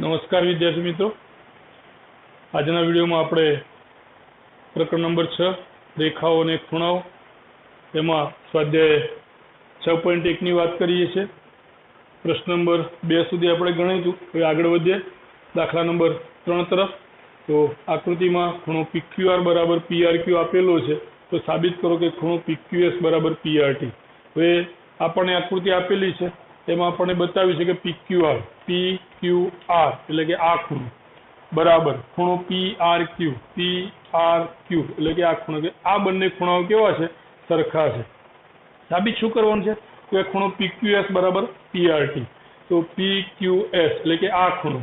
नमस्कार विद्यार्थी मित्रों, आजना विडियो में आपणे प्रकरण नंबर 6 रेखाओं और खूणाओं एमां स्वाध्याय 6.1 ની વાત કરીએ છીએ। प्रश्न नंबर 2 સુધી આપણે ગણીશું। હવે આગળ વધીએ દાખલા નંબર 3 તરફ। તો આકૃતિમાં ખૂણો PQR બરાબર PRQ આપેલો છે, તો સાબિત કરો કે ખૂણો PQS બરાબર PRT। હવે આપણને આકૃતિ આપેલી છે, એમાં આપણને બતાવ્યું છે કે PQR એટલે કે આ ખૂણો બરાબર ખૂણો PRQ એટલે કે આ ખૂણો, કે આ બંને ખૂણાઓ કેવા છે? સરખા છે। સાબિત શું કરવાનું છે કે ખૂણો PQS બરાબર PRT, તો PQS એટલે કે આ ખૂણો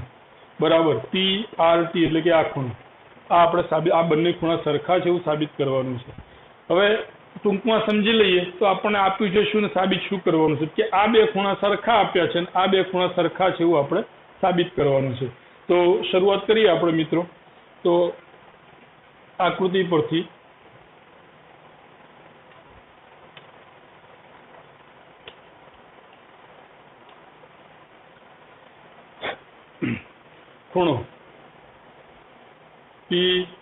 બરાબર PRT એટલે કે આ ખૂણો, આ આપણે સાબિત, આ બંને ખૂણા સરખા છે એવું સાબિત કરવાનું છે। હવે ટૂંકમાં સમજી લઈએ તો આપણને આપ્યું છે શું ને સાબિત શું કરવાનું છે કે આ બે ખૂણા સરખા આપ્યા છે અને આ બે ખૂણા સરખા છે એવું આપણે સાબિત કરવાનું છે। તો શરૂઆત કરીએ આપણે મિત્રો। તો આકૃતિ પરથી ખૂણો PQR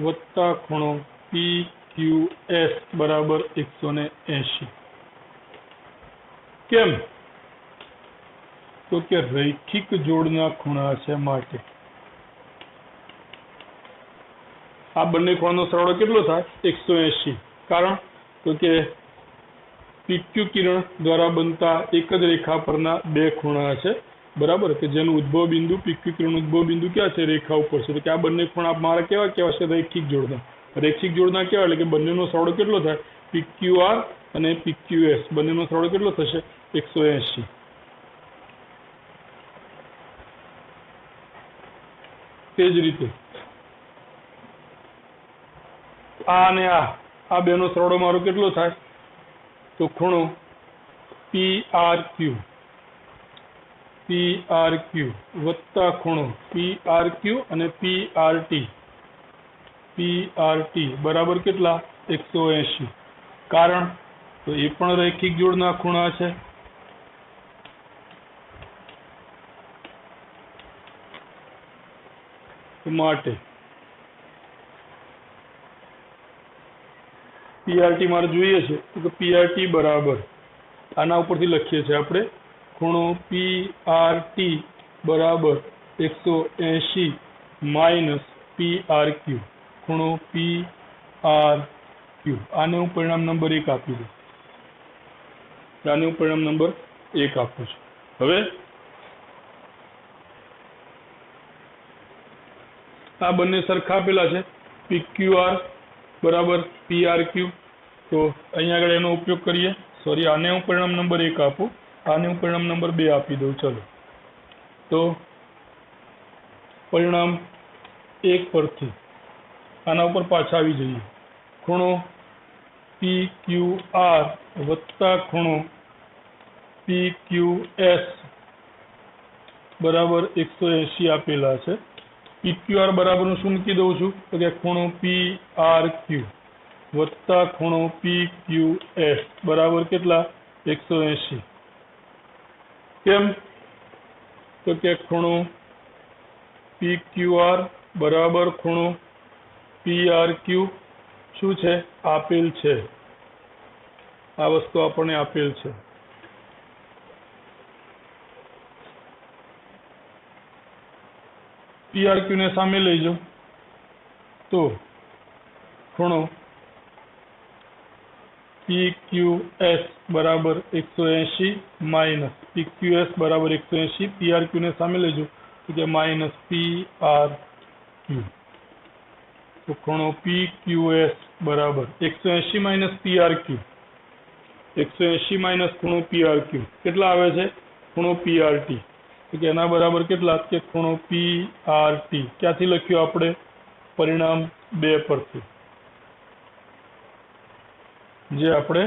વત્તા ખૂણો PQS બરાબર 180। કેમ? તો કે રૈખિક જોડના ખૂણા છે માટે। આ બંને ખૂણાનો સરવાળો કેટલો થાય? 180। કારણ તો કે PQ કિરણ દ્વારા બનતા એક જ રેખા પરના બે ખૂણા છે બરાબર, કે જેનું ઉદ્ભવ બિંદુ PQ કિરણ ઉદ્ભવ બિંદુ ક્યાં છે? રેખા ઉપર છે। તો કે આ બંને ખૂણા મારા કેવા કેવા છે? રૈખિક જોડના। રૈખિક જોડના કેવા એટલે કે બંનેનો સરવાળો કેટલો થાય? PQR અને PQS બંનેનો સરવાળો કેટલો થશે? 180। તે જ રીતે આ અને આ બેનો સરવાળો મારો કેટલો થાય? તો ખૂણો PRQ વત્તા ખૂણો PRQ અને PRT બરાબર કેટલા? 180। કારણ તો એ પણ રૈખિક જોડના ખૂણા છે। માટે PRT મારે જોઈએ છે, તો PRT બરાબર આના ઉપરથી લખીએ છીએ આપણે ખૂણો PRT બરાબર 180 માઇનસ PRQ ખૂણો PRQ। આને હું પરિણામ નંબર 1 આપી દઉં, આને હું પરિણામ નંબર 1 આપું છું। હવે આ બંને સરખા આપેલા છે, PQR બરાબર PRQ। તો અહીંયા આગળ એનો ઉપયોગ કરીએ। સોરી, આને હું પરિણામ નંબર 1 આપું, આને હું પરિણામ નંબર 2 આપી દઉં। ચલો, તો પરિણામ 1 પરથી આના ઉપર પાછા આવી જઈએ। ખૂણો PQR વત્તા ખૂણો PQS બરાબર 180 આપેલા છે। PQR બરાબર શું મૂકી દઉં છું? તો કે ખૂણો PRQ વત્તા ખૂણો PQS બરાબર કેટલા? 180। કેમ? તો કે ખૂણો PQR બરાબર ખૂણો PRQ શું છે? આપેલ છે। આ વસ્તુ આપણને આપેલ છે। PRQ ને સામે લઈ જાઓ તો ખૂણો PQS બરાબર 180 માઇનસ PQS બરાબર 180, PRQ ને સામે લઈ જાઓ તો કે માઇનસ PRQ। તો ખૂણો PQS બરાબર 180 માઇનસ PRQ, 180 માઇનસ ખૂણો PRQ કેટલા આવે છે? ખૂણો PRT, તો કે એના બરાબર કેટલા? કે ખૂણો PRT ક્યાંથી લખ્યું આપણે? પરિણામ 2 પરથી, જે આપણે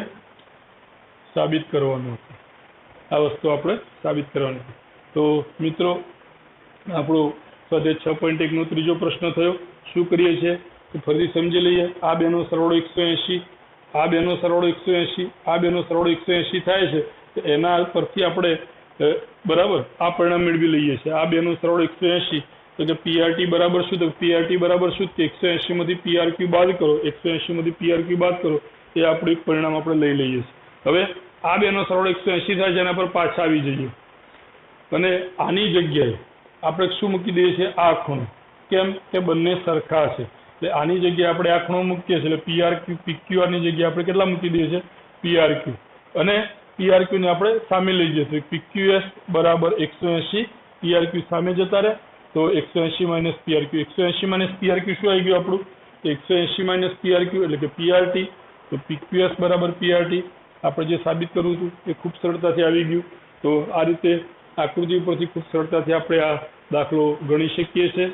સાબિત કરવાનું હતું। આ વસ્તુ આપણે સાબિત કરવાની હતી। તો મિત્રો, આપણો સ્વાધ્યાય 6.1 નો ત્રીજો પ્રશ્ન થયો। શું કરીએ છીએ તો ફરી સમજી લઈએ। આ બેનો સરવાળો 180, આ બેનો સરવાળો 180, આ બેનો સરવાળો 180 થાય છે, તો એના પરથી આપણે બરાબર આ પરિણામ મેળવી લઈએ છીએ। આ બેનો સરવાળો 180, તો કે PRT બરાબર શું? તો PRT બરાબર શું? 180 માંથી PRQ બાદ કરો, 180 માંથી PRQ બાદ કરો, એ આપણું એક પરિણામ આપણે લઈ લઈએ છીએ। હવે આ બેનો સરવાળો 180 થાય છે, એના પર પાછા આવી જઈએ અને આની જગ્યાએ આપણે શું મૂકી દઈએ છીએ? આ ખૂણો। કેમ કે બંને સરખા છે, એટલે આની જગ્યાએ આપણે આ ખૂણો મૂકીએ છીએ, એટલે PRQ PQR ની જગ્યાએ આપણે કેટલા મૂકી દઈએ છીએ? PRQ, અને PRQ ને આપણે સામે લઈ જઈએ તો PQS બરાબર 180, PRQ સામે જતા રહે તો 180 માઇનસ PRQ, 180 માઇનસ PRQ શું આવી ગયું આપણું? 180 માઇનસ PRQ એટલે કે PRT, તો PQS બરાબર PRT આપણે જે સાબિત કરવું હતું એ ખૂબ સરળતાથી આવી ગયું। તો આ રીતે આકૃતિ ઉપરથી ખૂબ સરળતાથી આપણે આ દાખલો ગણી શકીએ છીએ।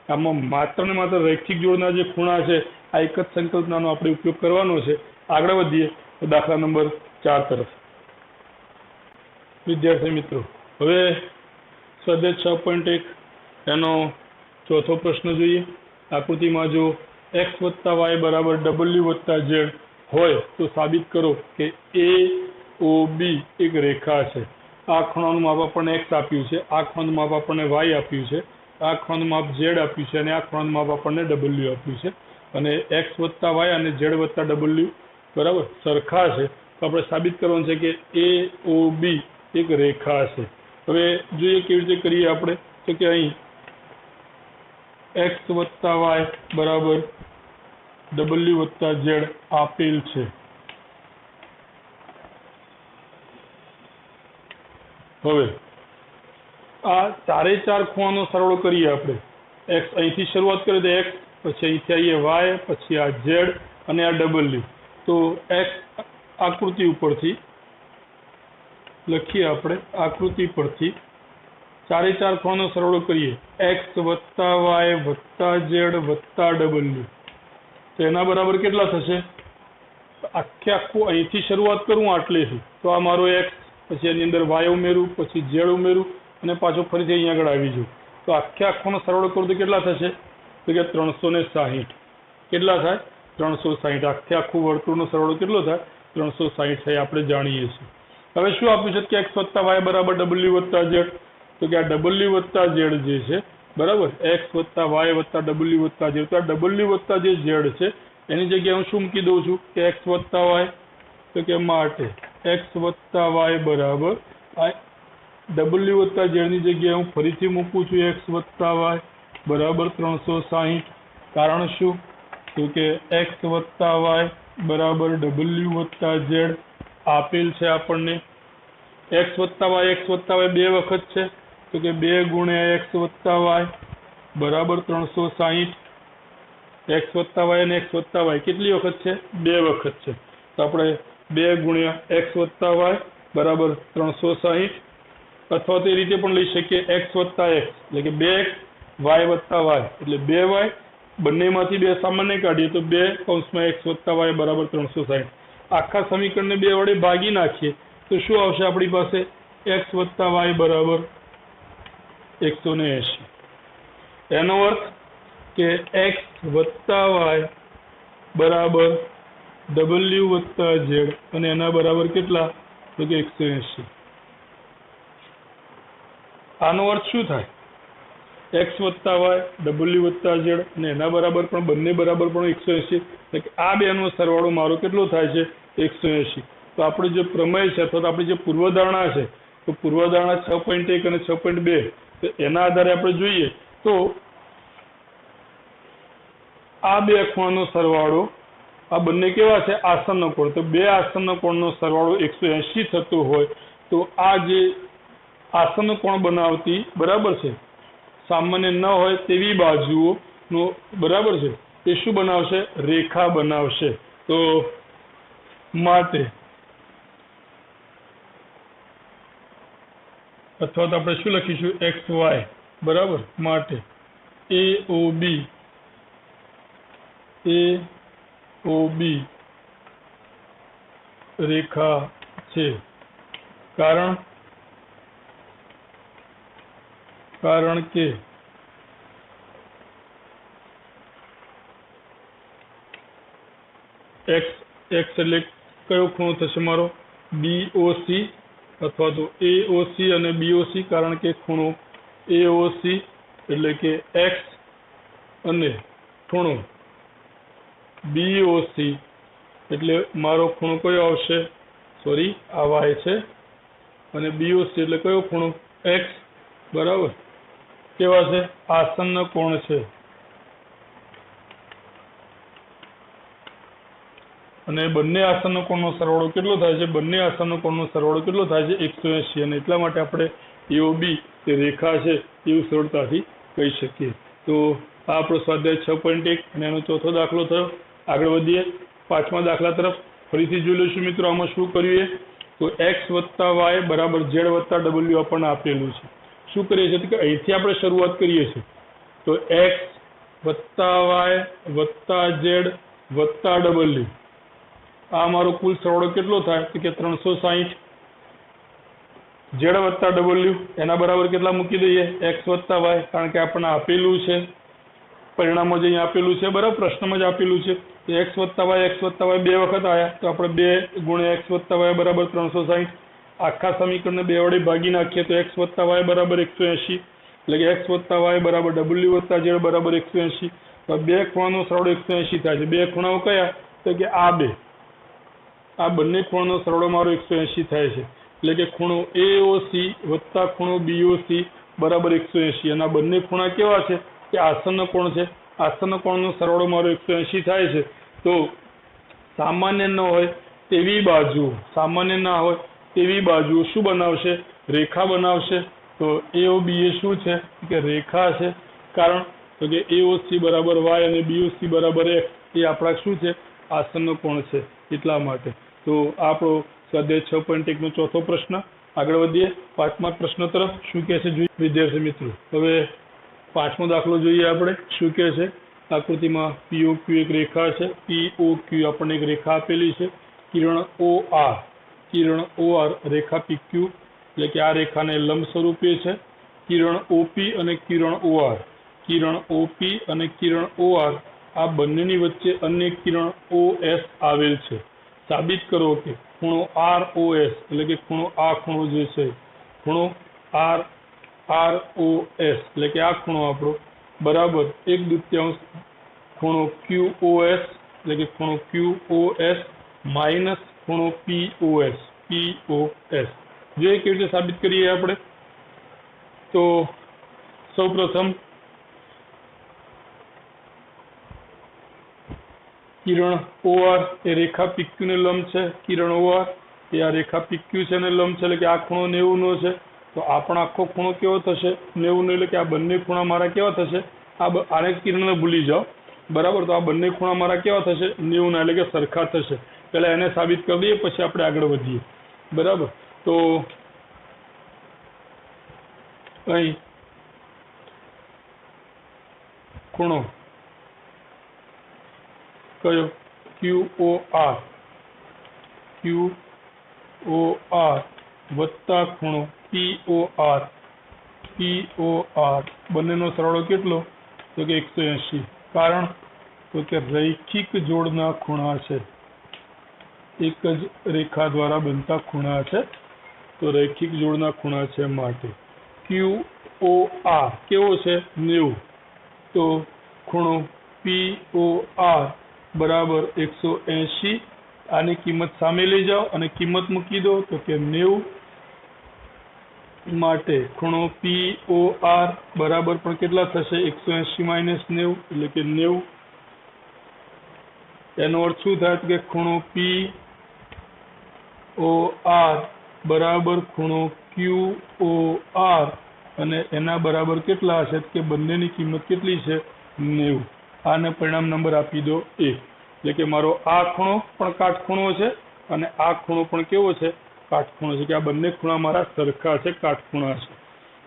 આમાં માત્ર ને માત્ર રૈખિક જોડના જે ખૂણા છે આ એક જ સંકલ્પનાનો આપણે ઉપયોગ કરવાનો છે। આગળ વધીએ તો દાખલા નંબર 4 તરફ। વિદ્યાર્થી મિત્રો, હવે સ્વાધ્યાય 6.1 એનો ચોથો પ્રશ્ન જોઈએ। આકૃતિમાં જો x વત્તા y બરાબર w વત્તા z હોય તો સાબિત કરો કે AOB એક રેખા છે। આ ખૂણાનું માપ આપણને x આપ્યું છે, આ ખૂણાનું માપ આપણને y આપ્યું છે, આ ખૂણાનું માપ z આપ્યું છે, અને આ ખૂણાનું માપ આપણને w આપ્યું છે, અને x વત્તા y અને z વત્તા w બરાબર સરખા છે, તો આપણે સાબિત કરવાનું છે કે AOB એક રેખા છે। હવે જોઈએ કેવી રીતે કરીએ આપણે, તો કે અહીં x વત્તા y બરાબર w વત્તા z આપેલ છે। હવે આ ચારે ચાર ખૂણાનો સરવાળો કરીએ આપણે। x અહીંથી શરૂઆત કરીએ તો x, પછી અહીંથી આવીએ y, પછી આ z અને આ w। તો x આકૃતિ ઉપરથી લખીએ આપણે, આકૃતિ પરથી ચારે ચાર ખૂણાનો સરવાળો કરીએ x વત્તા y વત્તા z વત્તા w, તો એના બરાબર કેટલા થશે? આખે આખું અહીંથી શરૂઆત કરું આટલેથી, તો આ મારો x, પછી એની અંદર y ઉમેરું, પછી z ઉમેરું અને પાછો ફરીથી અહીંયા આગળ આવી જાઉં, તો આખે આખોનો સરવાળો કરું તો કેટલા થશે? તો કે 360। કેટલા થાય? 360। આખે આખું વર્તુળનો સરવાળો કેટલો થાય? 360 થાય, આપણે જાણીએ છીએ। હવે શું આપ્યું છે કે x વત્તા y બરાબર w વત્તા z, તો કે આ w વત્તા z જે છે બરાબર, x વત્તા y વત્તા w વત્તા z, તો આ w વત્તા જે z છે એની જગ્યાએ હું શું મૂકી દઉં છું કે x વત્તા y, તો કે માટે x વત્તા y બરાબર w વત્તા z ની જગ્યાએ હું ફરીથી મૂકું છું x વત્તા y બરાબર 360। કારણ શું? તો કે x વત્તા y બરાબર w વત્તા z આપેલ છે આપણને। x વત્તા y બે વખત છે, તો કે 2 ગુણ્યા x વત્તા y બરાબર 360। x વત્તા y અને x વત્તા y કેટલી વખત છે? 2 વખત છે, તો આપણે 2 ગુણ્યા x વત્તા y બરાબર 360, અથવા તો એ રીતે પણ લઈ શકીએ x વત્તા x એટલે કે 2x, y વત્તા y એટલે 2y, બંનેમાંથી 2 સામાન્ય કાઢીએ તો 2 કૌંસમાં x વત્તા y બરાબર 360। આખા સમીકરણને 2 વડે ભાગી નાખીએ તો શું આવશે આપણી પાસે? x વત્તા y બરાબર 180। એનો અર્થ કે x વત્તા y બરાબર w વત્તા z અને એના બરાબર કેટલા? તો કે 180। આનો અર્થ શું થાય? x વત્તા y w વત્તા z અને એના બરાબર પણ બંને બરાબર પણ 180, એટલે કે આ બેનો સરવાળો મારો કેટલો થાય છે? 180। તો આપણે જે પ્રમેય છે અથવા તો આપણી જે પૂર્વધારણા છે, તો પૂર્વધારણા 6.1 અને 6.2, તો એના આધારે આપણે જોઈએ તો આ બે ખૂણાનો સરવાળો, આ બંને કેવા છે? આસન્ન કોણ। તો બે આસન્ન કોણનો સરવાળો 180 થતો હોય તો આ જે આસન્ન કોણ બનાવતી બરાબર છે સામાન્ય ન હોય તેવી બાજુઓનો બરાબર છે એ શું બનાવશે? રેખા બનાવશે। તો માટે અથવા તો આપણે શું લખીશું? XY બરાબર માટે AOB રેખા છે। કારણ કે x એટલે કયો ખૂણો થશે મારો? BOC अथवा तो AOC અને BOC, कारण के खूणो AOC એટલે કે X અને ખૂણો BOC એટલે મારો ખૂણો કયો આવશે? સોરી, આ Y છે અને BOC એટલે કયો ખૂણો? X, બરાબર. કેવા છે? આસન્ન કોણ છે. અને બંને આસન્ન કોણનો સરવાળો કેટલો થાય છે? બંને આસન્ન કોણનો સરવાળો કેટલો થાય છે? 180. અને એટલા માટે આપણે AOB જે રેખા છે એવું સરળતાથી કહી શકીએ. તો આ આપણો સ્વાધ્યાય 6.1 અને એનો ચોથો દાખલો થયો. આગળ વધીએ 5મા દાખલા તરફ. ફરીથી જોઈ લઈશું મિત્રો. આમાં શું કર્યું તો X વત્તા Y બરાબર Z વત્તા W આપણને આપેલું છે. શું કરીએ છીએ કે અહીંથી આપણે શરૂઆત કરીએ છીએ. તો X વત્તા Y વત્તા Z વત્તા W, આ મારો કુલ સરવાળો કેટલો થાય તો કે 360. Z વત્તા W એના બરાબર કેટલા મૂકી દઈએ? X વત્તા Y, કારણ કે આપણને આપેલું છે, પરિણામમાં જે અહીં આપેલું છે, બરાબર, પ્રશ્નમાં જ આપેલું છે. તો X વત્તા Y બે વખત આવ્યા તો આપણે 2 ગુણ્યા X વત્તા Y બરાબર 360. આખા સમીકરણને 2 વડે ભાગી નાખીએ તો X વત્તા Y બરાબર 180, એટલે કે X વત્તા Y બરાબર W વત્તા Z બરાબર 180. તો બે ખૂણાનો સરવાળો 180 થાય છે. બે ખૂણાઓ કયા? તો કે આ બે, આ બંને ખૂણાનો સરવાળો મારો 180 થાય છે. એટલે કે ખૂણો AOC વત્તા ખૂણો BOC બરાબર 180. અને આ બંને ખૂણા કેવા છે? કે આસન્ન કોણ છે. આસન્ન કોણનો સરવાળો મારો 180 થાય છે. તો સામાન્ય ન હોય તેવી બાજુ, સામાન્ય ના હોય તેવી બાજુ શું બનાવશે? રેખા બનાવશે. તો AOB એ શું છે? કે રેખા છે. કારણ તો કે AOC બરાબર Y અને BOC બરાબર X એ આપણા શું છે? આસન્ન કોણ છે. એટલા માટે. તો આપણો સ્વાધ્યાય 6.1 નો ચોથો પ્રશ્ન. આગળ વધીએ 5મા પ્રશ્ન તરફ. શું કહે છે જોઈએ વિદ્યાર્થી મિત્રો. હવે 5મો દાખલો જોઈએ આપણે. શું કહે છે? આકૃતિમાં POQ એક રેખા છે. POQ આપણને એક રેખા આપેલી છે. કિરણ OR રેખા PQ, એટલે કે આ રેખાને લંબ સ્વરૂપે છે. કિરણ OP અને કિરણ OR, કિરણ OP અને કિરણ OR આ બંનેની વચ્ચે અન્ય કિરણ OS આવેલ છે. સાબિત કરો કે ખૂણો ROS, એટલે કે ખૂણો આ ખૂણો જે છે, ખૂણો ROS એટલે કે આ ખૂણો આપણો બરાબર 1/2 ખૂણો QOS, એટલે કે ખૂણો QOS માઇનસ ખૂણો POS. જોઈએ કેવી રીતે સાબિત કરીએ આપણે. તો સૌપ્રથમ કિરણ OR એ રેખા PQ ને લંબ છે. કિરણ OR એ આ રેખા PQ છે ને લંબ છે, એટલે કે આ ખૂણો 90 નો છે. તો આ પણ આખો ખૂણો કેવો થશે? 90 નો, એટલે કે આ બંને ખૂણા મારા કેવા થશે? આને કિરણને ભૂલી જાઓ, બરાબર. તો આ બંને ખૂણા મારા કેવા થશે? 90 ના, એટલે કે સરખા થશે. પહેલા એને સાબિત કરી દઈએ, પછી આપણે આગળ વધીએ, બરાબર. તો અહીં ખૂણો કયો? QOR વત્તા ખૂણો POR બંનેનો સરવાળો કેટલો? તો કે 180. કારણ તો કે રૈખિક જોડના ખૂણા છે, એક જ રેખા દ્વારા બનતા ખૂણા છે. તો રૈખિક જોડના ખૂણા છે માટે QOR કેવો છે? 90. તો ખૂણો POR બરાબર 180. આની કિંમત સામે લઈ જાઓ અને કિંમત મૂકી દો તો કે 90 માટે ખૂણો POR બરાબર પણ કેટલા થશે? 180 માઇનસ 90 એટલે કે 90. એનો અર્થ શું થાય કે ખૂણો POR બરાબર ખૂણો QOR અને એના બરાબર કેટલા હશે? કે બંનેની કિંમત કેટલી છે? 90. આને પરિણામ નંબર આપી દો 1. એટલે કે મારો આ ખૂણો પણ કાટખૂણો છે અને આ ખૂણો પણ કેવો છે? કાટખૂણો છે. કે આ બંને ખૂણા મારા સરખા છે, કાટખૂણા છે,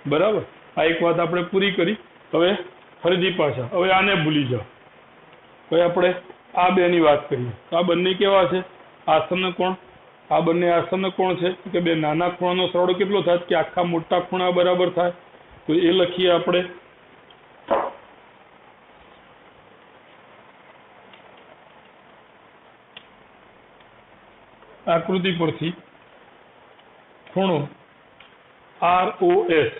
બરાબર. આ એક વાત આપણે પૂરી કરી. હવે ફરીથી પાછા હવે આને ભૂલી જાઓ. હવે આપણે આ બેની વાત કરીએ. તો આ બંને કેવા છે? આસન્ન કોણ. આ બંને આસન્ન કોણ છે કે બે નાના ખૂણાનો સરવાળો કેટલો થાય? કે આખા મોટા ખૂણા બરાબર થાય. તો એ લખીએ આપણે. આકૃતિ પરથી ખૂણો ROS,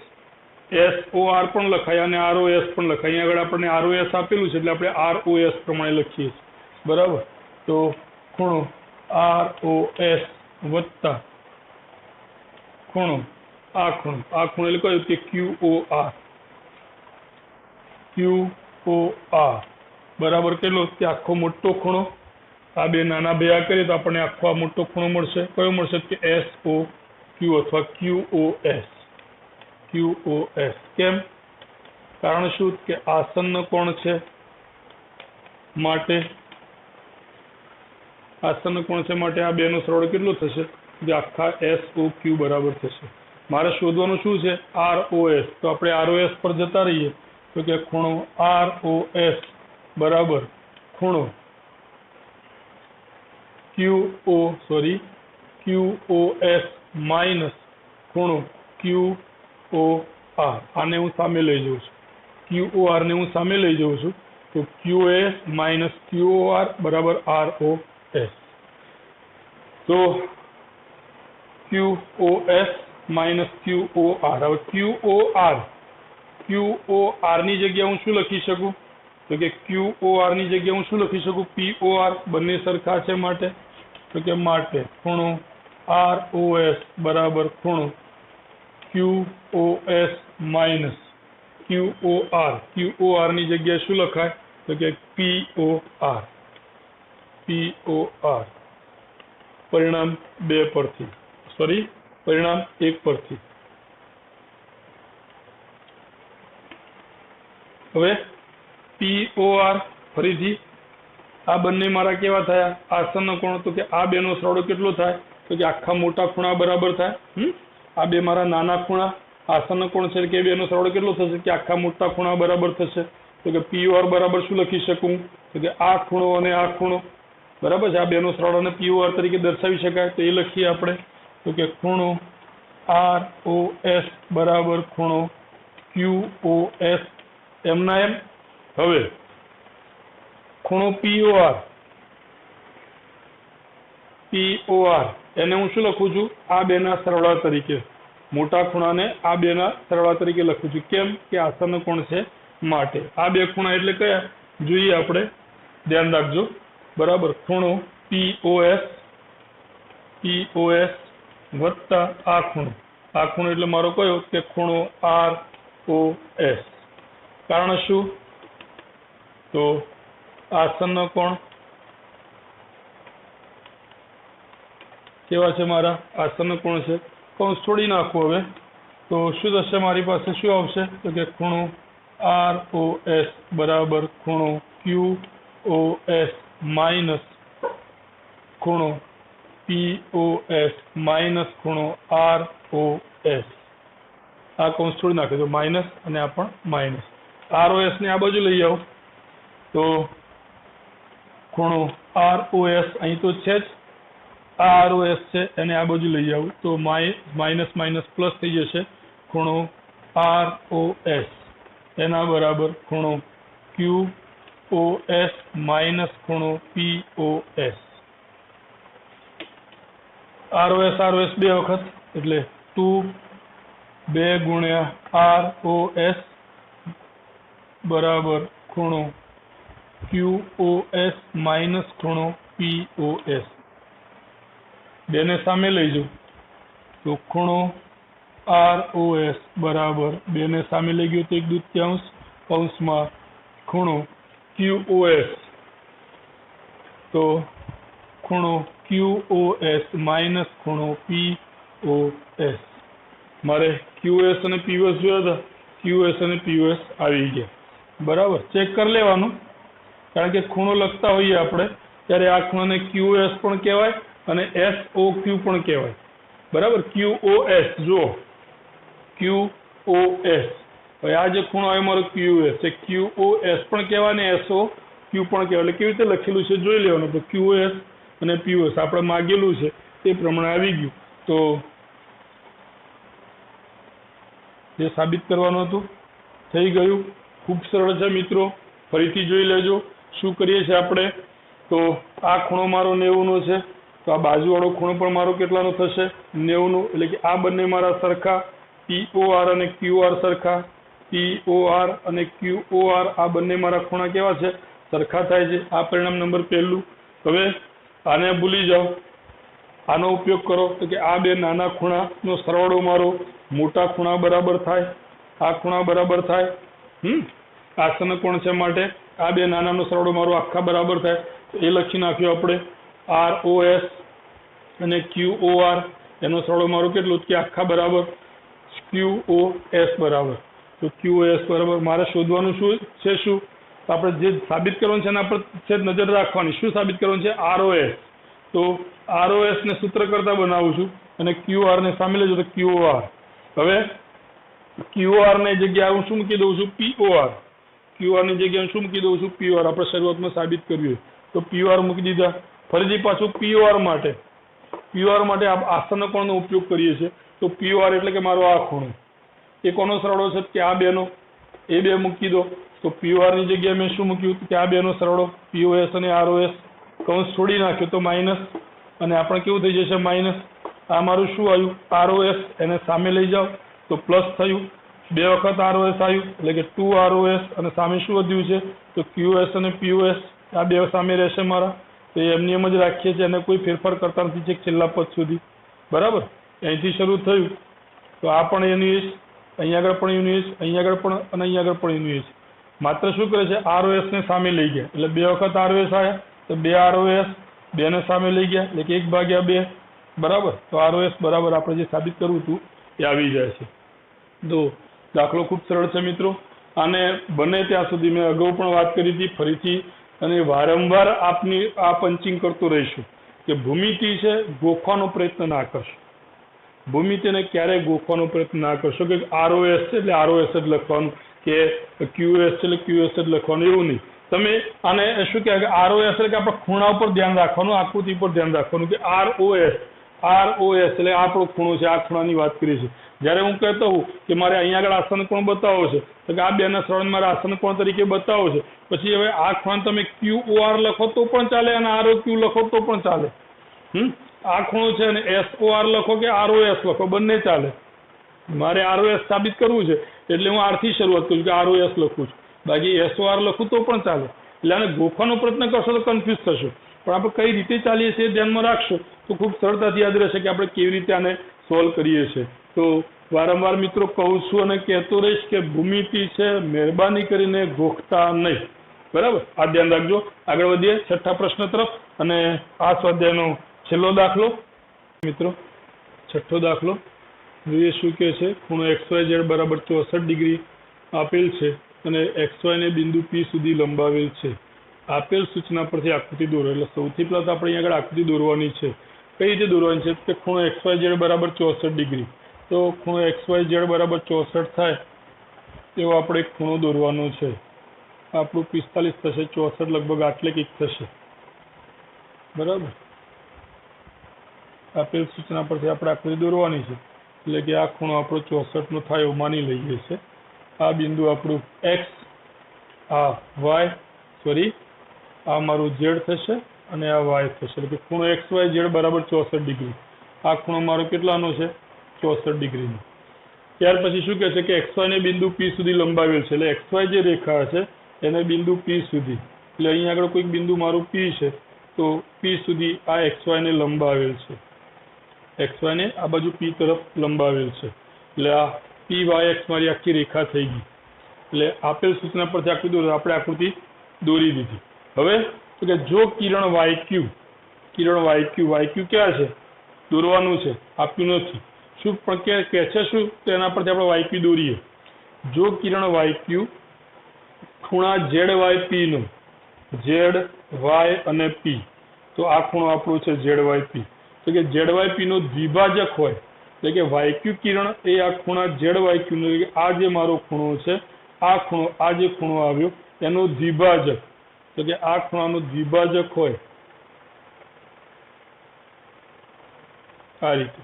SOR પણ લખાય અને ROS પણ લખાય. અહીંયા આગળ આપણને ROS આપેલું છે એટલે આપણે ROS પ્રમાણે લખીએ છીએ, બરાબર. તો ખૂણો ROS વત્તા ખૂણો એટલે કયું કે QOR બરાબર કેટલો કે આખો મોટો ખૂણો. આ બે નાના ભેગા કરીએ તો આપણને આખો આ મોટો ખૂણો મળશે. કયો મળશે કે SOQ અથવા QOS. કેમ? કારણ શું કે આસન્ન કોણ છે માટે આ બેનો સરવાળો કેટલો થશે કે આખા SOQ બરાબર થશે. મારે શોધવાનું શું છે ROS. તો આપણે ROS પર જતા રહીએ તો કે ખૂણો ROS બરાબર ખૂણો QOS માઇનસ ખૂણો QOR. આને હું સામે લઈ જઉં છું, QOR ને હું સામે લઈ જઉં છું. તો QOS માઇનસ QOR બરાબર ROS. તો QOS માઇનસ QOR. હવે QOR ની જગ્યાએ હું શું લખી શકું તો કે QOR ની જગ્યાએ હું શું લખી શકું POR. બંને સરખા છે માટે તો કે માટે ખૂણો ROS બરાબર ખૂણો QOS માઇનસ QOR ની જગ્યાએ શું લખાય તો કે POR. પરિણામ 2 પરથી પરિણામ 1 પરથી. હવે POR ફરીથી આ બંને મારા કેવા થયા આસન્ન કોણ. તો કે આ બેનો સરવાળો કેટલો થાય તો કે આખા મોટા ખૂણા બરાબર થાય. આ બે મારા નાના ખૂણા આસન્ન કોણ છે કે બેનો સરવાળો કેટલો થશે કે આખા મોટા ખૂણા બરાબર થશે. તો કે POR બરાબર શું લખી શકું તો કે આ ખૂણો અને આ ખૂણો બરાબર છે. આ બેનો સરવાળોને POR તરીકે દર્શાવી શકાય તો એ લખીએ આપણે. તો કે ખૂણો ROS બરાબર ખૂણો QOS એમના એમ. હવે ખૂણો POR એને હું શું લખું છું આ બેના સરવાળા તરીકે. મોટા ખૂણાને આ બેના સરવાળા તરીકે લખું છું. કેમ કે આસન્ન કોણ છે માટે. આ બે ખૂણા એટલે કયા જોઈએ આપણે, ધ્યાન રાખજો બરાબર. ખૂણો POS વત્તા આ ખૂણો એટલે મારો કયો કે ખૂણો ROS. કારણ શું તો આસન્ન કોણ કેવા છે મારા આસન્ન કોણ છે. કૌંસ છોડી નાખો. હવે તો શું થશે મારી પાસે શું આવશે તો કે ખૂણો ROS બરાબર ખૂણો QOS માઇનસ ખૂણો POS માઇનસ ખૂણો ROS. આ કૌંસ છોડી નાખે તો માઇનસ અને આ પણ માઇનસ. ROS ને આ બાજુ લઈ આવો તો ખૂણો ROS અહીં તો છે જ, આ ROS છે એને આ બાજુ લઈ આવું તો માઇનસ માઇનસ પ્લસ થઈ જશે. ખૂણો ROS એના બરાબર ખૂણો QOS માઇનસ ખૂણો POS. ROS બે વખત એટલે 2 ગુણ્યા ROS બરાબર ખૂણો QOS માઇનસ ખૂણો POS. બેને સામે લઈ જાઉં તો ખૂણો ROS બરાબર બેને સામે લઈ ગયો તો 1/2 કૌંસમાં ખૂણો QOS તો ખૂણો QOS માઇનસ ખૂણો POS. મારે QOS અને POS જોયા હતા, QOS અને POS આવી ગયા બરાબર. ચેક કરી લેવાનું કારણ કે ખૂણો લખતા હોઈએ આપણે ત્યારે આ ખૂણાને QOS પણ કહેવાય અને SOQ પણ કહેવાય બરાબર. QOS જુઓ QOS. હવે આ જે ખૂણો આવ્યો મારો QOS છે QOS પણ કહેવાય અને SOQ પણ કહેવાય. એટલે કેવી રીતે લખેલું છે જોઈ લેવાનું. તો QOS અને POS આપણે માગેલું છે તે પ્રમાણે આવી ગયું. તો જે સાબિત કરવાનું હતું થઈ ગયું. ખૂબ સરળ છે મિત્રો, ફરીથી જોઈ લેજો શું કરીએ છીએ આપણે. તો આ ખૂણો મારો 90 નો છે તો આ બાજુવાળો ખૂણો પણ મારો કેટલાનો થશે 90 એટલે કે આ બંને મારા સરખા, POR અને QR સરખા, POR અને QOR આ બંને મારા ખૂણા કેવા છે? સરખા થાય છે. આ પરિણામ નંબર પહેલું. હવે આને ભૂલી જાઓ, આનો ઉપયોગ કરો તો કે આ બે નાના ખૂણાનો સરવાળો મારો મોટા ખૂણા બરાબર થાય, આ ખૂણા બરાબર થાય. આ સમકોણ છે માટે આ બે નાનાનો સરવાળો મારો આખા બરાબર થાય. એ લખી નાખ્યો આપણે ROS અને QOR, એનો સરવાળો મારો કેટલો કે આખા બરાબર QOS બરાબર. તો QOS બરાબર મારે શોધવાનું શું છે? શું આપણે જે સાબિત કરવાનું છે એના પર છે નજર રાખવાની. શું સાબિત કરવાનું છે? ROS. તો ROS ને સૂત્ર કરતા બનાવું છું અને QR ને સામે લેજો તો QOR. હવે QR ની જગ્યાએ હું શું મૂકી દઉં છું? POR. QR ની જગ્યાએ શું મૂકી દઉં છું? POR. આપણે શરૂઆતમાં સાબિત કર્યું તો POR મૂકી દીધા. ફરીથી પાછું POR માટે આસન કોણનો ઉપયોગ કરીએ છીએ. તો POR એટલે કે મારો આ ખૂણો, એ કોનો સરવાળો છે? કે આ બેનો. એ બે મૂકી દો. તો POR ની જગ્યાએ મેં શું મૂક્યું? કે આ બેનો સરવાળો POS અને ROS. કૌંસ છોડી નાખ્યો તો માઇનસ, અને આપણે કેવું થઈ જશે? માઇનસ. આ મારું શું આવ્યું? ROS. એને સામે લઈ જાઓ તો પ્લસ થયું. 2 વખત ROS આવ્યું એટલે કે 2 ROS, અને સામે શું વધ્યું છે? તો QS અને POS. આ બે સામે રહેશે મારા. તો એમની એમ જ રાખીએ છીએ, એને કોઈ ફેરફાર કરતા નથી છે છેલ્લા પદ સુધી. બરાબર. અહીંથી શરૂ થયું તો આ પણ યુનિટ, અહીંયા આગળ પણ યુનિટ, અહીંયા આગળ પણ અને અહીંયા આગળ પણ યુનિટ. માત્ર શું કરે છે? ROS ને સામે લઈ ગયા એટલે 2 વખત ROS આવ્યા તો 2 ROS, 2 ને સામે લઈ ગયા એટલે કે 1/2. બરાબર. તો ROS બરાબર આપણે જે સાબિત કરવું હતું એ આવી જાય છે. તો દાખલો ખૂબ સરળ છે મિત્રો. આને બને ત્યાં સુધી મેં અગાઉ પણ વાત કરી હતી, ફરીથી અને વારંવાર આપની આ પંચિંગ કરતો રહીશું કે ભૂમિતિ છે ગોખવાનો પ્રયત્ન ના કરશો. ભૂમિતિને ક્યારેય ગોખવાનો પ્રયત્ન ના કરશો કે ROS છે એટલે ROS જ લખવાનું, કે QS છે એટલે QS જ લખવાનું, એવું નહીં. તમે આને શું કહેવાય કે ROS એટલે કે આપણે ખૂણા ઉપર ધ્યાન રાખવાનું, આકૃતિ પર ધ્યાન રાખવાનું કે ROS એટલે આપણો ખૂણો છે, આ ખૂણાની વાત કરીએ છીએ. જ્યારે હું કહેતો હોઉં કે મારે અહીંયા આગળ આસન કોણ બતાવો છે તો કે આ બેના સરવાળે મારે આસન કોણ તરીકે બતાવો છે, પછી હવે આ ખૂણા તમે QOR લખો તો પણ ચાલે અને ROQ લખો તો પણ ચાલે. આ ખૂણો છે અને SOR લખો કે ROS લખો, બંને ચાલે. મારે ROS સાબિત કરવું છે એટલે હું R થી શરૂઆત કરું કે ROS લખું છું, બાકી SOR લખું તો પણ ચાલે. એટલે આને ગોખવાનો પ્રયત્ન કરશો તો કન્ફ્યુઝ થશો, પણ આપણે કઈ રીતે ચાલીએ છીએ ધ્યાનમાં રાખશો તો ખૂબ સરળતાથી યાદ રહેશે કે આપણે કેવી રીતે આને સોલ્વ કરીએ છીએ. તો વારંવાર મિત્રો કહું છું અને કહેતો રહીશ કે ભૂમિતિ છે મહેરબાની કરીને ગોખતા નહીં. બરાબર. આ ધ્યાન રાખજો. આગળ વધીએ 6થા પ્રશ્ન તરફ, અને આ સ્વાધ્યાયનો છેલ્લો દાખલો મિત્રો. 6થો દાખલો જોઈએ શું કહે છે. ખૂણો XYZ બરાબર 64 ડિગ્રી આપેલ છે અને XY ને બિંદુ P સુધી લંબાવેલ છે. આપેલ સૂચના પરથી આકૃતિ દોરો. એટલે સૌથી પહેલા તો આપણે અહીંયા આગળ આકૃતિ દોરવાની છે. કઈ રીતે દોરવાની છે કે ખૂણો XYZ બરાબર 64 ડિગ્રી. તો ખૂણો XYZ બરાબર 64 થાય એવો આપણે એક ખૂણો દોરવાનો છે. આપણું 45 થશે, 64 લગભગ આટલે કંઈક થશે. બરાબર. આપેલ સૂચના પરથી આપણે આકૃતિ દોરવાની છે એટલે કે આ ખૂણો આપણો 64 નો થાય એવું માની લઈએ છે. આ બિંદુ આપણું X, આ Y, સોરી આ મારું Z થશે અને આ Y થશે. એટલે કે ખૂણો XYZ બરાબર 64 ડિગ્રી. આ ખૂણો મારો કેટલાનો છે? 64 ડિગ્રીનો. ત્યાર પછી શું કહે છે કે XY ને બિંદુ P સુધી લંબાવેલ છે. એટલે XY જે રેખા છે એને બિંદુ P સુધી, એટલે અહીંયા આગળ કોઈક બિંદુ મારું P છે તો P સુધી આ XY ને લંબાવેલ છે. XY ને આ બાજુ P તરફ લંબાવેલ છે. એટલે આ PYX મારી આખી રેખા થઈ ગઈ. એટલે આપેલ સૂચના પરથી આપણે આકૃતિ દોરી દીધી. હવે તો કે જો કિરણ YQ ક્યાં છે? દોરવાનું છે, આપ્યું નથી. શું પણ કે છે શું? તો એના પરથી આપણે YQ દોરીએ. જો કિરણ YQ ખૂણા ZYP નો, ZY અને P, તો આ ખૂણો આપણો છે ZYP. તો કે ZYP નો દ્વિભાજક હોય એટલે કે YQ કિરણ એ આ ખૂણા ZYQ નો, આ જે મારો ખૂણો છે આ ખૂણો, આ જે ખૂણો આવ્યો એનો દ્વિભાજક, તો કે આ ખૂણાનો દ્વિભાજક હોય આ રીતે.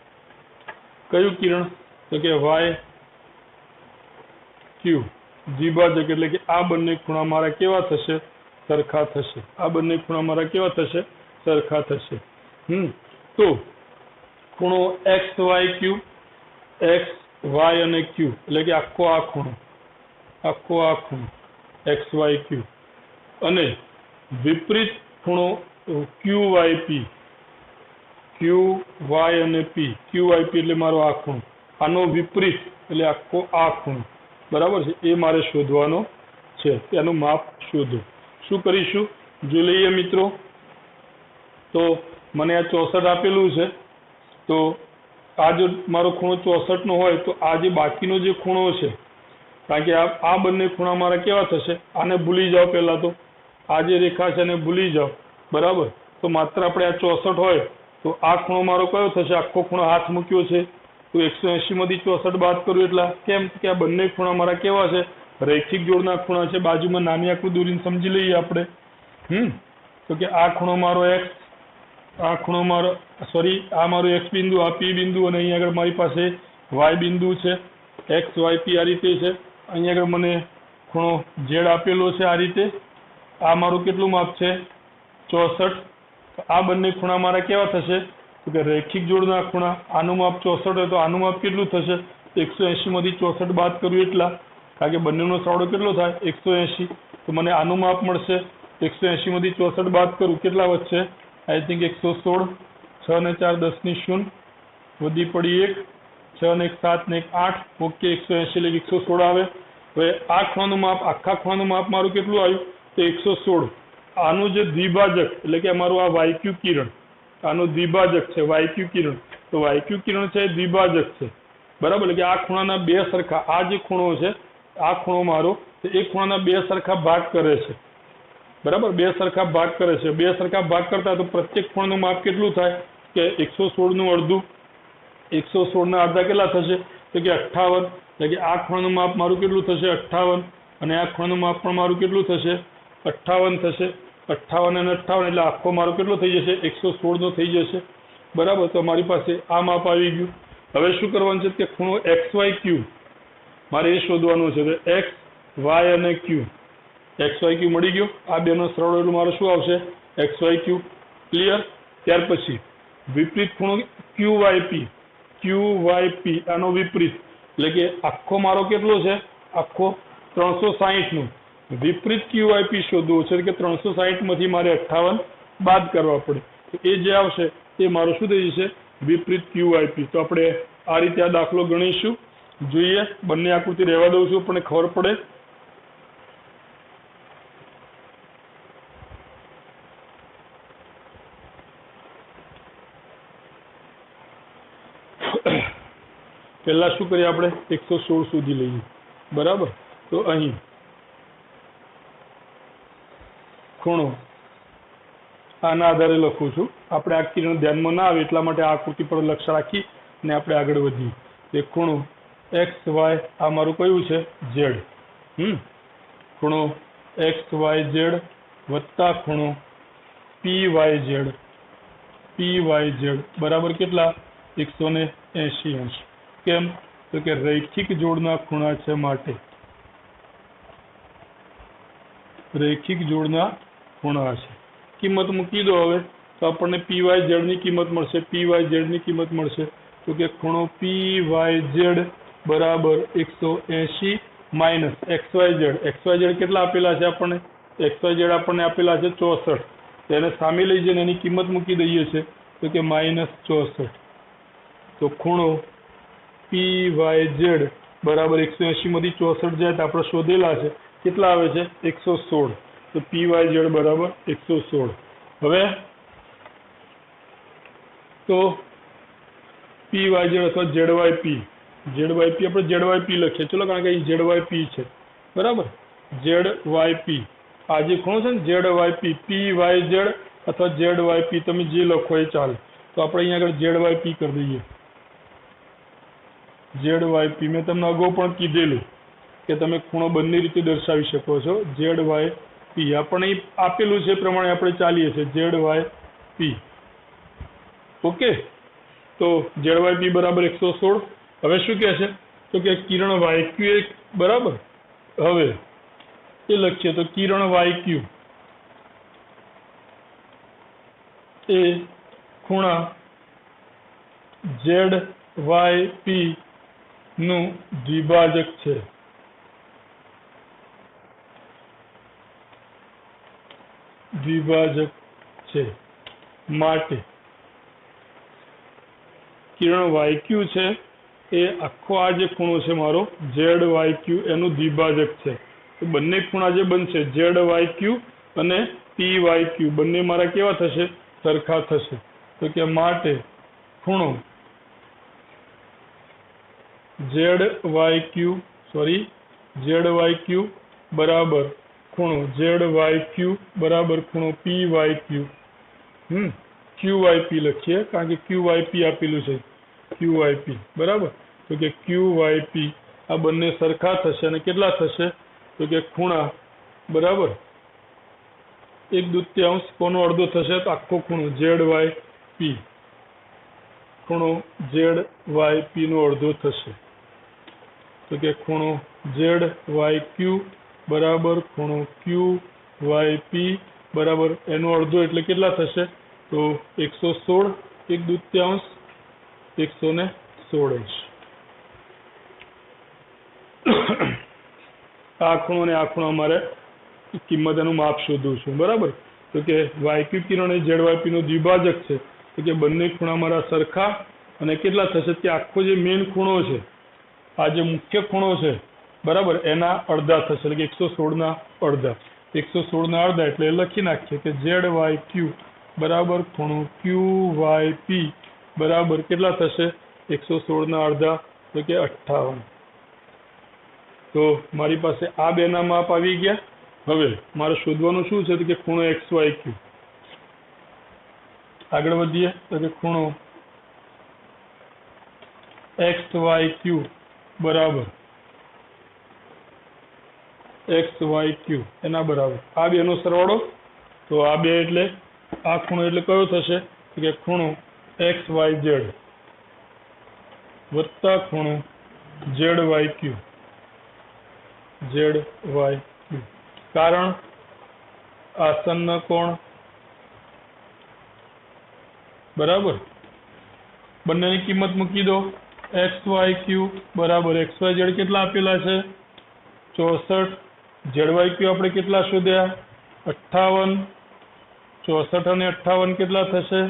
કયું કિરણ? તો કે YQ દ્વિભાજક, એટલે કે આ બંને ખૂણા મારા કેવા થશે? સરખા થશે. આ બંને ખૂણા મારા કેવા થશે? સરખા થશે. તો ખૂણો X Y Q, X Y અને ક્યુ એટલે કે આખો આ ખૂણો એક્સ વાય ક્યુ, અને વિપરીત ખૂણો ક્યુ વાય પી, ક્યુ વાય અને પી, ક્યુ વાય પી એટલે મારો આ ખૂણો, આનો વિપરીત એટલે આખો આ ખૂણો, બરાબર છે, એ મારે શોધવાનો છે. તેનું માપ શોધો. શું કરીશું જોઈ લઈએ મિત્રો. તો મને આ 64 આપેલું છે, તો આ જો મારો ખૂણો 64 નો હોય તો આ જે બાકીનો જે ખૂણો છે, કારણ કે આ બંને ખૂણા મારા કેવા થશે, આને ભૂલી જાઓ પહેલા તો, આ જે રેખા છે એને ભૂલી જાઓ, બરાબર. તો માત્ર આપણે આ 64 હોય તો આ ખૂણો મારો કયો થશે, આખો ખૂણો હાથ મૂક્યો છે તો 180 માંથી 64 બાદ કરું એટલા, કેમ કે આ બંને ખૂણા મારા કેવા છે, રૈખિક જોડના ખૂણા છે. બાજુમાં નાની આકૃતિ દોરીને સમજી લઈએ આપણે. તો કે આ ખૂણો મારો x, આ ખૂણો મારો આ મારો x બિંદુ, આ p બિંદુ, અને અહીંયા આગળ મારી પાસે y બિંદુ છે, x y p આ રીતે છે. અહીંયા આગળ મને ખૂણો z આપેલો છે આ રીતે. આ મારું કેટલું માપ છે 64. આ બંને ખૂણા મારા કેવા થશે તો કે રૈખિક જોડના ખૂણા. આનું માપ 64 હોય તો આનું માપ કેટલું થશે, 180 માંથી 64 બાદ કર્યું એટલા, કારણ કે બંનેનો સરવાળો કેટલો થાય 180. તો મને આનું માપ મળશે, 180 માંથી 64 બાદ કરું કેટલા વધશે, આઈ થિંક 116. 6 ને 4 10 ની 0, વધી પડી 1, 6 ને 1 7 ને 1 8, ઓકે 180 એટલે 116 આવે. હવે આ ખૂણાનું માપ, આખા ખૂણાનું માપ મારું કેટલું આવ્યું તો 116. આનું જે દ્વિભાજક એટલે કે અમારું આ વાયક્યુ કિરણ, આનું દ્વિભાજક છે વાયક્યુ કિરણ, તો વાયક્યુ કિરણ છે એ દ્વિભાજક છે, બરાબર. એટલે કે આ ખૂણાના બે સરખા, આ જે ખૂણો છે આ ખૂણો મારો, તો એ ખૂણાના બે સરખા ભાગ કરે છે, બરાબર. બે સરખા ભાગ કરે છે. બે સરખા ભાગ કરતા તો પ્રત્યેક ખૂણાનું માપ કેટલું થાય કે 116 નું અડધું, 116 ના અડધા કેટલા થશે તો કે 58. એટલે કે આ ખૂણાનું માપ મારું કેટલું થશે 58, અને આ ખૂણાનું માપ પણ મારું કેટલું થશે 58 થશે. 58 અને 58 એટલે આખો મારો કેટલો થઈ જશે 116 નો થઈ જશે, બરાબર. તો મારી પાસે આ માપ આવી ગયું. હવે શું કરવાનું છે કે ખૂણો એક્સ વાય ક્યુ મારે એ શોધવાનું છે. તો એક્સ વાય અને ક્યુ, એક્સ વાય ક્યુ મળી ગયો. આ બેનો સરવાળો એટલે મારો શું આવશે એક્સ વાય ક્યુ, ક્લિયર. ત્યાર પછી વિપરીત ખૂણો ક્યુ વાય પી, ક્યુ વાય પી આનો વિપરીત એટલે કે આખો મારો કેટલો છે, આખો 360 નો વિપરીત ક્યુ વાય પી શોધવું છે કે 360 માંથી મારે 58 બાદ કરવા પડે. તો એ જે આવશે એ મારું શું થઈ જશે વિપરીત ક્યુ વાય પી. તો આપણે આ રીતે આ દાખલો ગણીશું. જોઈએ, બંને આકૃતિ રહેવા દઉં છું પણ ખબર પડે. પહેલા શું કરીએ આપણે 116 સુધી લઈએ, બરાબર. તો અહીં ખૂણો આના આધારે લખું છું. આપણે આ કિરણ ધ્યાનમાં ના આવે એટલા માટે આ આકૃતિ પર લક્ષ રાખી અને આપણે આગળ વધીએ. એ ખૂણો એક્સ વાય આ મારું કયું છે ઝેડ, ખૂણો એક્સ વાય ઝેડ વત્તા ખૂણો P Y Z, P Y Z બરાબર કેટલા 180 અંશ. કેમ તો કે રૈખિક જોડના ખૂણા છે માટે, રૈખિક જોડના ખૂણા છે. કિંમત મૂકી દો હવે તો આપણને પી વાય ઝેડ ની કિંમત મળશે. પી વાય ઝેડ ની કિંમત મળશે તો કે ખૂણો પી વાય ઝેડ બરાબર 180 minus X Y Z. X Y Z કેટલા આપેલા છે આપણને, એક્સ વાય ઝેડ આપણને આપેલા છે 64. તેને સામે લઈ જઈને એની કિંમત મૂકી દઈએ છે તો કે -64. તો ખૂણો પી વાય ઝેડ બરાબર 180 માંથી 64 જાય તો આપણે શોધેલા છે કેટલા આવે છે 116. તો પી વાય ઝેડ બરાબર 116. હવે તો પી વાય ઝેડ અથવા Z Y P, Z Y P આપણે ઝેડ વાય પી લખીએ ચલો, કારણ કે અહીં ઝેડ વાય પી છે, બરાબર. ઝેડ વાય પી આ જે ખૂણો છે ને Z Y P, P Y Z અથવા ઝેડ વાય પી તમે જે લખો એ ચાલે. તો આપણે અહીંયા આગળ ઝેડ વાય પી કરી દઈએ. ઝેડ વાય પી મેં તમને અગાઉ પણ કીધેલું કે તમે ખૂણો બંને રીતે દર્શાવી શકો છો. ઝેડ વાય પી આપણે અહીં આપેલું છે પ્રમાણે આપણે ચાલીએ છીએ. Z Y P, okay. તો ઝેડ વાય પી બરાબર 116. હવે શું કહે છે તો કે કિરણ વાય ક્યુ એક બરાબર. હવે એ લખીએ તો કિરણ વાય ક્યુ એ ખૂણા ZYP નું દ્વિભાજક છે. માટે કિરણ YQ છે એ આખો આ જે ખૂણો છે મારો ZYQ એનું દ્વિભાજક છે. તો બંને ખૂણા જે બનશે ZYQ અને PYQ બંને મારા કેવા થશે? સરખા થશે. તો કે માટે ખૂણો ZYQ બરાબર ખૂણો ZYQ બરાબર ખૂણો PYQ. QYP લખીએ કારણ કે QYP આપેલું છે, QYP બરાબર. તો કે QYP આ બંને સરખા થશે અને કેટલા થશે? તો કે ખૂણા બરાબર 1/2 કોનો અડધો થશે? તો આખો ખૂણો ZYP, ખૂણો ZYP નો અડધો થશે. તો કે ખૂણો ZYQ બરાબર ખૂણો QYP બરાબર એનો અડધો એટલે કેટલા થશે? તો 116, 1/2 116 આ ખૂણો ને આ ખૂણો અમારે કિંમત એનું માપ શોધવું છે બરાબર. તો કે YQ કિરણ એ ZYP નો દ્વિભાજક છે. તો કે બંને ખૂણા મારા સરખા અને કેટલા થશે? કે આખો જે મેઇન ખૂણો છે, આ જે મુખ્ય ખૂણો છે બરાબર, એના અડધા થશે. એટલે કે 116 ના અડધા. 116 ના અડધા એટલે લખી નાખીએ કે ZYQ બરાબર ખૂણો QYP બરાબર કેટલા થશે? 116 ના અડધા તો કે 58. તો મારી પાસે આ બેના માપ આવી ગયા. હવે મારે શોધવાનું શું છે? તો કે ખૂણો XYQ. આગળ વધીએ તો કે ખૂણો XYQ બરાબર XYQ એના બરાબર આ બેનો સરવાળો. તો આ બે એટલે આ ખૂણો એટલે કયો થશે? તો કે ખૂણો XYZ વત્તા ખૂણો ZYQ. કારણ આસન્ન કોણ બરાબર. બંનેની કિંમત મૂકી દો. XYQ બરાબર XYZ કેટલા આપેલા છે? 64. ZYQ આપણે કેટલા શોધ્યા? 58. 64 અને 58 કેટલા થશે?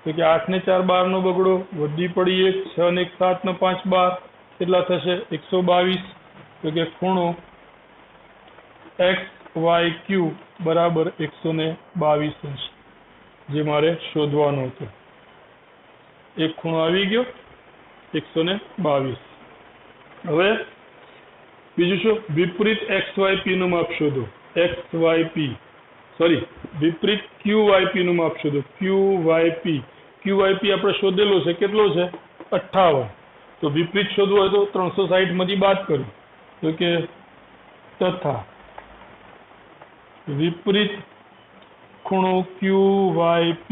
તો કે 8 ને 4 12 નો બગડો, વધી પડી 1, 6 ને 1 7 ને 5 12 કેટલા થશે? 122. તો કે ખૂણો XYQ બરાબર 122 અંશ જે મારે શોધવાનો હતો. એક ખૂણો આવી ગયો 122. હવે બીજું શું? વિપરીત XYP નું માપ શોધો. વિપરીત QYP નું માપ શોધો. QYP આપણે શોધેલો છે, કેટલો છે? 58. તો વિપરીત શોધવું હોય તો 360 માંથી બાદ કરો. તો કે તથા વિપરીત ખૂણો QYP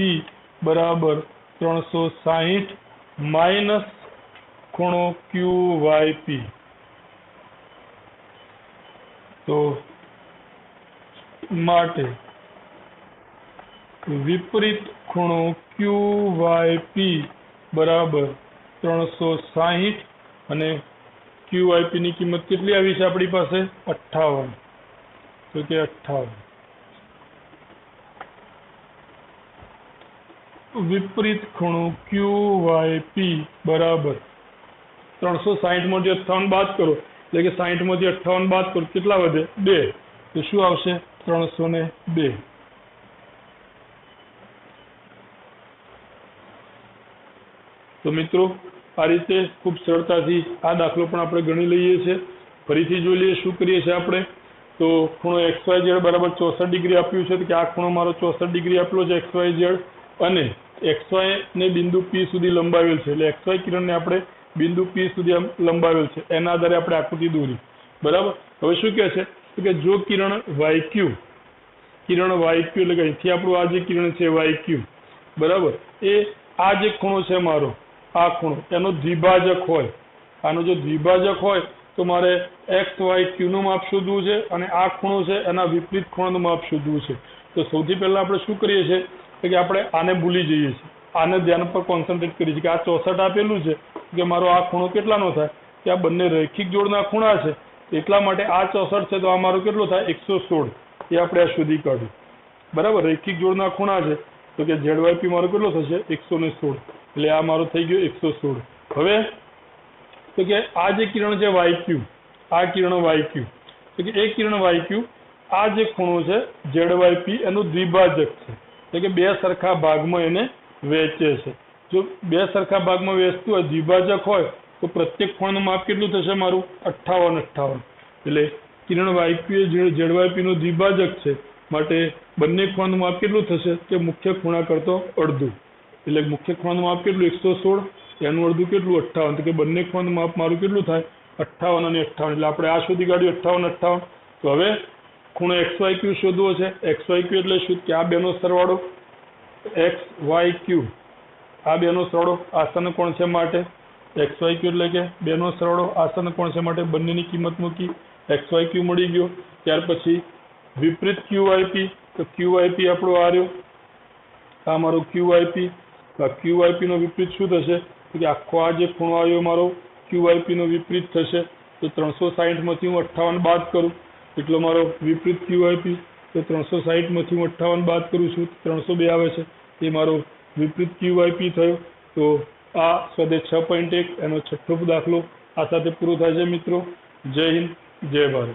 બરાબર 360 માઇનસ ખૂણો QYP. તો માટે વિપરીત ખૂણો QYP બરાબર 360 અને QYP ની કિંમત કેટલી આવી છે આપણી પાસે? 58. તો કે 58. વિપરીત ખૂણો QYP બરાબર 360 માંથી 58 બાદ કરો એટલે કે 60 માંથી 58 બાદ કરો કેટલા વધે? 2. તો શું આવશે? 302. તો મિત્રો આ રીતે ખૂબ સરળતાથી આ દાખલો પણ આપણે ગણી લઈએ છીએ. ફરીથી જોઈ લઈએ શું કરીએ છીએ આપણે. તો ખૂણો XYZ બરાબર 64 ડિગ્રી આપ્યું છે. તો કે આ ખૂણો મારો 64 ડિગ્રી આપેલો છે XYZ અને XY ને બિંદુ P સુધી લંબાવેલ છે. એટલે XY કિરણને આપણે બિંદુ P સુધી લંબાવેલ છે. એના આધારે આપણે આકૃતિ દોરી બરાબર. હવે શું કહે છે? તો કે જો કિરણ YQ એટલે કે અહીંથી આપણું આ જે કિરણ છે YQ બરાબર, એ આ જે ખૂણો છે મારો, આ ખૂણો એનો દ્વિભાજક હોય, આનો જો દ્વિભાજક હોય તો મારે XYQ નું માપ શોધવું છે અને આ ખૂણો છે એના વિપરીત ખૂણાનું માપ શોધવું છે. તો સૌથી પહેલા આપણે શું કરીએ છીએ કે આપણે આને ભૂલી જઈએ છીએ. આને ધ્યાન પર કોન્સન્ટ્રેટ કરીએ છીએ કે આ 64 આપેલું છે કે મારો આ ખૂણો કેટલાનો થાય કે આ બંને રૈખિક જોડના ખૂણા છે, એટલા માટે આ 64 છે તો આ મારો કેટલો થાય 116. એ આપણે આ શોધી કાઢ્યું. બરાબર, રૈખિક જોડના ખૂણા છે તો કે ZYP મારો કેટલો થશે 116. એટલે આ મારો થઈ ગયો 116. હવે તો કે આ જે કિરણ છે YQ, આ કિરણ YQ, તો કે એ કિરણ YQ આ જે ખૂણો છે ZYP એનું દ્વિભાજક છે, એટલે કે બે સરખા ભાગમાં એને વહેંચે છે. જો બે સરખા ભાગમાં વહેંચતું હોય, દ્વિભાજક હોય, તો પ્રત્યેક ખૂણાનું માપ કેટલું થશે મારું 58. એટલે કિરણ YQ એ ZYP નું દ્વિભાજક છે, માટે બંને ખૂણાનું માપ કેટલું થશે કે મુખ્ય ખૂણા કરતો અડધું. એટલે મુખ્ય ખૂણાનું માપ કેટલું 116, એનું અડધું કેટલું 58, તો કે બંને ખૂણાનું માપ મારું કેટલું થાય 58 અને 58. એટલે આપણે આ શોધી કાઢ્યું 58. તો હવે ખૂણો XYQ શોધવો છે. XYQ એટલે શું કે આ બેનો સરવાળો XYQ, આ બેનો સરવાળો આસન કોણ છે માટે XYQ એટલે કે બેનો સરવાળો આસન કોણ છે માટે બંનેની કિંમત મૂકી, XYQ મળી ગયો. ત્યાર પછી વિપરીત QYP, તો QYP આપણો આ રહ્યો, આ મારો QYP. તો QYP નો વિપરીત શું થશે કે આખો આ જે ખૂણો આવ્યો મારો QYP નો વિપરીત થશે. તો 360 માંથી હું 58 બાદ કરું એટલો મારો વિપરીત QYP. તો 360 માંથી હું 58 બાદ કરું છું 302 આવે છે, એ મારો વિપરીત QYP થયો. તો આ સ્વાધ્યાય 6.1 એનો છઠ્ઠો દાખલો આ સાથે પૂરો થાય છે મિત્રો. જય હિન્દ, જય ભારત.